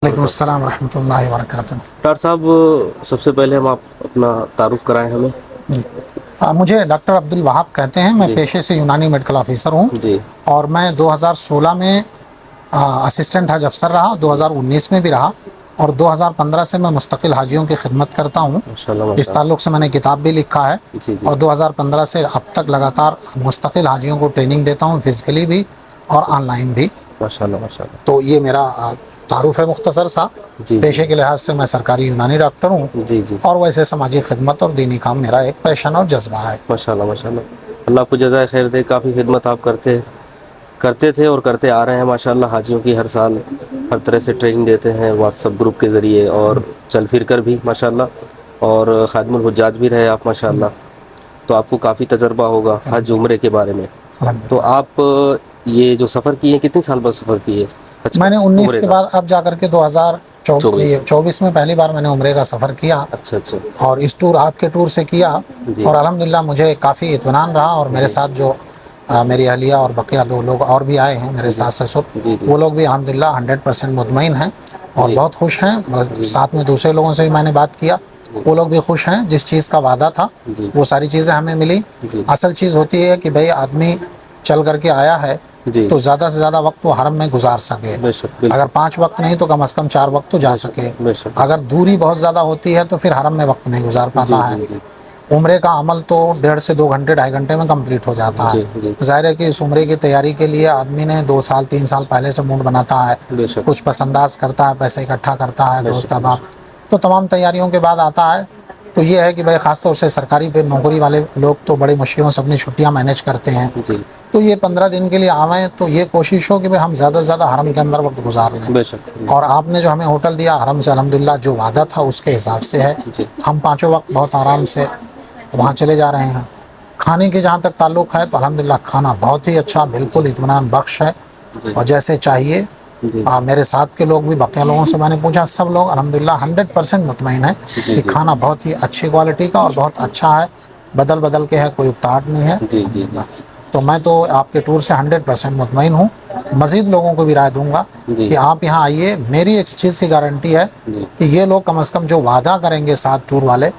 وعلیکم السلام ورحمۃ اللہ وبرکاتہ۔ ڈاکٹر صاحب، سب سے پہلے ہم آپ اپنا تعارف کرائیں ہمیں۔ جی، مجھے ڈاکٹر عبد الوہاب کہتے ہیں، میں جی پیشے سے یونانی میڈیکل آفیسر ہوں، جی اور میں 2016 میں اسسٹنٹ حج افسر رہا، 2019 میں بھی رہا، اور 2015 سے میں مستقل حاجیوں کی خدمت کرتا ہوں۔ ماشاء اللہ اس ماشاء اللہ۔ تعلق سے میں نے کتاب بھی لکھا ہے، جی جی اور 2015 سے اب تک لگاتار مستقل حاجیوں کو ٹریننگ دیتا ہوں، فزیکلی بھی اور آن لائن بھی۔ ماشاء اللہ ماشاء اللہ۔ تو یہ میرا تعارف ہے مختصر سا۔ جی جی پیشے کے لحاظ سے میں سرکاری یونانی ڈاکٹر ہوں، جی جی اور ویسے سماجی خدمت اور دینی کام میرا ایک پیشن اور جذبہ ہے۔ ماشاء اللہ ماشاء اللہ۔ اللہ آپ کو جزائے خیر دے، کافی خدمت آپ کرتے تھے اور کرتے آ رہے ہیں ماشاء اللہ۔ حاجیوں کی ہر سال ہر طرح سے ٹریننگ دیتے ہیں، واٹس ایپ گروپ کے ذریعے اور چل پھر کر بھی ماشاء اللہ، اور خادم الحجاج بھی رہے آپ ماشاء اللہ، تو آپ کو کافی تجربہ ہوگا حج عمرے کے بارے میں۔ تو الحمدللہ۔ آپ یہ جو سفر کیے کتنے سال بعد سفر کیے حج کا، میں نے 19 عمرے کے کا؟ بعد اب جا کر کے 24۔ 2024 میں پہلی بار میں نے عمرے کا سفر کیا، اچھا اچھا۔ اور اس ٹور آپ کے ٹور سے کیا، جی اور الحمدللہ مجھے کافی اطمینان رہا، اور میرے جی ساتھ جو میری اہلیہ اور بقیہ 2 لوگ اور بھی آئے ہیں، میرے جی ساس سسر، جی جی وہ لوگ بھی الحمدللہ 100% مطمئن ہیں اور جی بہت خوش ہیں۔ جی ساتھ میں دوسرے لوگوں سے بھی میں نے بات کیا، جی وہ لوگ بھی خوش ہیں۔ جس چیز کا وعدہ تھا جی وہ ساری چیزیں ہمیں ملی۔ جی اصل چیز ہوتی ہے کہ بھئی آدمی چل کر کے آیا ہے جی تو زیادہ سے زیادہ وقت وہ حرم میں گزار سکے، بے شک اگر بالکل، 5 وقت نہیں تو کم از کم 4 وقت تو جا بے شک سکے۔ بے شک۔ اگر دوری بہت زیادہ ہوتی ہے تو پھر حرم میں وقت نہیں گزار جی پاتا ہے۔ جی جی عمرے کا عمل تو 1.5 سے 2 گھنٹے 2.5 گھنٹے میں کمپلیٹ ہو جاتا جی جی ہے۔ ظاہر ہے کہ اس عمرے کی تیاری کے لیے آدمی نے 2 سال 3 سال پہلے سے موڈ بناتا ہے، بے شک کچھ پس انداز کرتا ہے، پیسے اکٹھا کرتا ہے، بے دوست شک بے احباب، شک۔ تو تمام تیاریوں کے بعد آتا ہے۔ تو یہ ہے کہ بھائی خاص طور سے سرکاری پہ نوکری والے لوگ تو بڑی مشکلوں سے اپنی چھٹیاں مینیج کرتے ہیں، جی تو یہ 15 دن کے لیے آویں تو یہ کوشش ہو کہ ہم زیادہ سے زیادہ حرم کے اندر وقت گزار لیں۔ بے شک اور آپ نے جو ہمیں ہوٹل دیا حرم سے الحمدللہ جو وعدہ تھا اس کے حساب سے ہے، جی ہم 5 وقت بہت آرام سے وہاں چلے جا رہے ہیں۔ کھانے کی جہاں تک تعلق ہے تو الحمدللہ کھانا بہت ہی اچھا، جی بالکل اطمینان بخش ہے، جی اور جیسے چاہیے۔ جی میرے ساتھ کے لوگ بھی، بقیہ لوگوں سے میں نے پوچھا، سب لوگ الحمدللہ 100% مطمئن ہیں جی کہ جی کھانا بہت ہی اچھی کوالٹی کا اور بہت اچھا ہے، بدل کے ہے، کوئی اکتاہٹ نہیں ہے جی جی الحمدللہ۔ تو میں تو آپ کے ٹور سے 100% مطمئن ہوں۔ مزید لوگوں کو بھی رائے دوں گا جی کہ آپ یہاں آئیے۔ میری ایک چیز کی گارنٹی ہے جی کہ یہ لوگ کم از کم جو وعدہ کریں گے ساتھ ٹور والے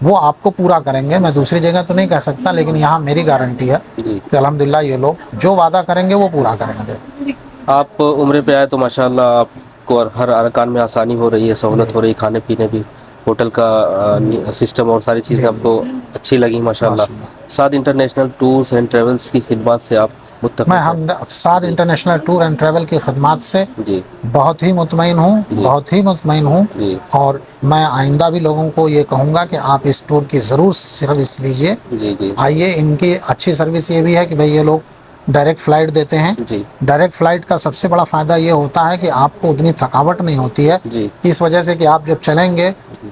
وہ آپ کو پورا کریں گے۔ میں دوسری جگہ تو نہیں کہہ سکتا، لیکن یہاں میری گارنٹی ہے جی۔ کہ الحمدللہ یہ لوگ جو وعدہ کریں گے وہ پورا کریں گے۔ آپ عمرے پہ آئے تو ماشاءاللہ آپ کو ہر ارکان میں آسانی ہو رہی ہے، جی سہولت ہو رہی ہے، کھانے پینے بھی، ہوٹل کا سسٹم اور ساری چیزیں جی آپ کو اچھی لگی ماشاءاللہ۔ ماشاء اللہ۔ سعد انٹرنیشنل ٹورز اینڈ ٹریولز کی خدمات سے آپ میں متفق ہیں؟ سعد جی انٹرنیشنل ٹور اینڈ ٹریول کی خدمات سے جی بہت ہی مطمئن ہوں، جی بہت ہی مطمئن ہوں، جی اور میں آئندہ بھی لوگوں کو یہ کہوں گا کہ آپ اس ٹور کی ضرور سروس لیجئے۔ جی جی آئیے، ان کی اچھی سروس یہ بھی ہے کہ بھئی یہ لوگ ڈائریکٹ فلائٹ دیتے ہیں۔ جی ڈائریکٹ فلائٹ کا سب سے بڑا فائدہ یہ ہوتا ہے کہ آپ کو اتنی تھکاوٹ نہیں ہوتی ہے، جی اس وجہ سے کہ آپ جب چلیں گے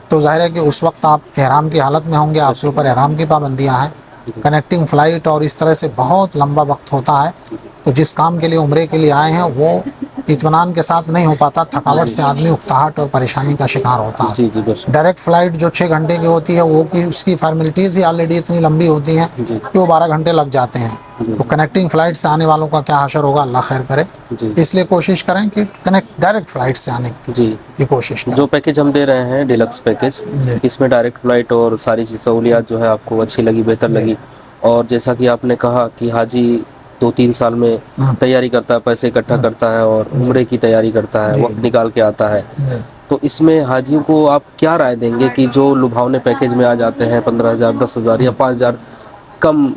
تو ظاہر ہے کہ اس وقت آپ احرام کی حالت میں ہوں گے، بے آپ کے شک اوپر احرام کی پابندیاں ہیں، جی کنیکٹنگ فلائٹ، اور اس طرح سے بہت لمبا وقت ہوتا ہے۔ تو جس کام کے لیے عمرے کے لیے آئے ہیں وہ اطمینان کے ساتھ نہیں ہو پاتا، تھکاوٹ جی سے آدمی اکتاہٹ اور پریشانی کا شکار ہوتا جی جی بے ہے۔ شک ڈائریکٹ فلائٹ جو 6 گھنٹے کی ہوتی ہے وہ اس کی فارمیلٹیز ہی آلریڈی اتنی لمبی ہوتی ہیں جی کہ وہ 12 گھنٹے لگ جاتے ہیں۔ جی تو کنیکٹنگ فلائٹ سے آنے والوں کا کیا حشر ہوگا، اللہ خیر کرے۔ جی اس لیے کوشش کریں کہ ڈائریکٹ فلائٹ سے آنے جی۔ کی کوشش جو کریں۔ پیکیج ہم دے رہے ہیں ڈیلکس پیکیج، جی اس میں ڈائریکٹ فلائٹ اور ساری چیز سہولیات جو ہے آپ کو اچھی لگی، بہتر جی لگی، اور جیسا کہ آپ نے کہا کہ حاجی 2-3 سال میں تیاری کرتا ہے، پیسے اکٹھا کرتا ہے اور جی عمرے کی تیاری کرتا ہے، جی وقت نکال کے آتا ہے، جی تو اس میں حاجیوں کو آپ کیا رائے دیں گے کہ جو لبھاونے پیکیج میں آ جاتے ہیں 15,000 10,000 یا 5,000 کم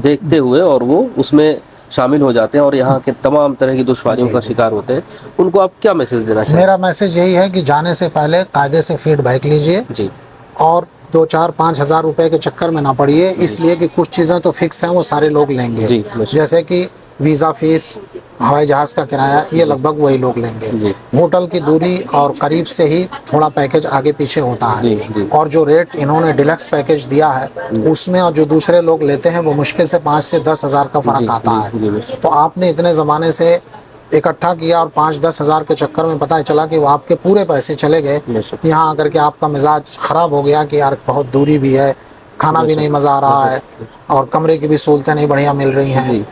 دیکھتے ہوئے اور وہ اس میں شامل ہو جاتے ہیں اور یہاں کے تمام طرح کی دشواریوں جی کا جی شکار ہوتے ہیں، ان کو آپ کیا میسج دینا چاہیں میرا میسج یہی ہے کہ جانے سے پہلے قاعدے سے فیڈ بیک لیجئے، گے؟ جی اور 2-4-5 ہزار روپے کے چکر میں نہ پڑیے، جی اس لیے کہ کچھ چیزیں تو فکس ہیں، وہ سارے لوگ لیں گے، جی بے شک جیسے کہ ویزا فیس، ہوائی جہاز کا کرایہ، یہ جی لگ بھگ وہی لوگ لیں گے۔ جی ہوٹل کی دوری اور قریب سے ہی تھوڑا پیکیج آگے پیچھے ہوتا ہے، جی جی اور جو ریٹ انہوں نے ڈیلکس پیکیج دیا ہے اس میں اور جو دوسرے لوگ لیتے ہیں وہ مشکل سے 5 سے 10 ہزار کا جی فرق آتا جی ہے۔ جی بے شک تو آپ نے اتنے زمانے سے اکٹھا کیا اور 5-10 ہزار کے چکر میں پتہ چلا کہ وہ آپ کے پورے پیسے چلے گئے، بے شک یہاں آ کر کے آپ کا مزاج خراب ہو گیا کہ یار بہت دوری بھی ہے، کھانا بے بھی نہیں شک مزہ آ بے رہا ہے، شک اور کمرے کی بھی سہولتیں نہیں بڑھیا مل رہی ہیں، جی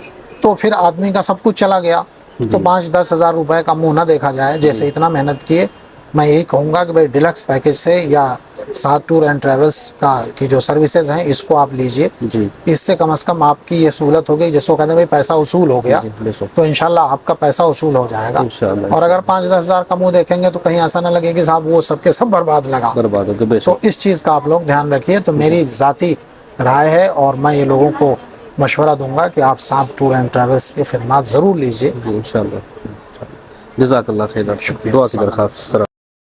تو پھر آدمی کا سب کچھ چلا گیا۔ تو جی 5-10 ہزار روپے کا منہ نہ دیکھا جائے، جی جیسے اتنا محنت کیے میں یہی کہوں گا کہ بھائی ڈیلکس پیکیج سے یا ساتھ ٹور اینڈ ٹریولس کی جو سروسز ہیں اس کو آپ لیجئے. جی اس سے کم از کم آپ کی یہ سہولت ہوگی. جس کو کہتے ہیں بھائی پیسہ وصول ہو گیا, جی بے شک تو انشاءاللہ آپ کا پیسہ وصول ہو جائے گا. انشاءاللہ اور اگر 5-10 ہزار کا منہ دیکھیں گے تو کہیں ایسا نہ لگے کہ صاحب وہ سب کے سب برباد لگا. برباد ہو گیا. بے تو شک اس چیز کا آپ لوگ دھیان رکھیے. تو میری ذاتی رائے ہے اور میں یہ لوگوں کو مشورہ دوں گا کہ آپ ساتھ ٹور اینڈ ٹریولس کی خدمات ضرور لیجئے. جی انشاءاللہ. جزاک اللہ خیر. شکریہ. دعا کی السلام درخواست.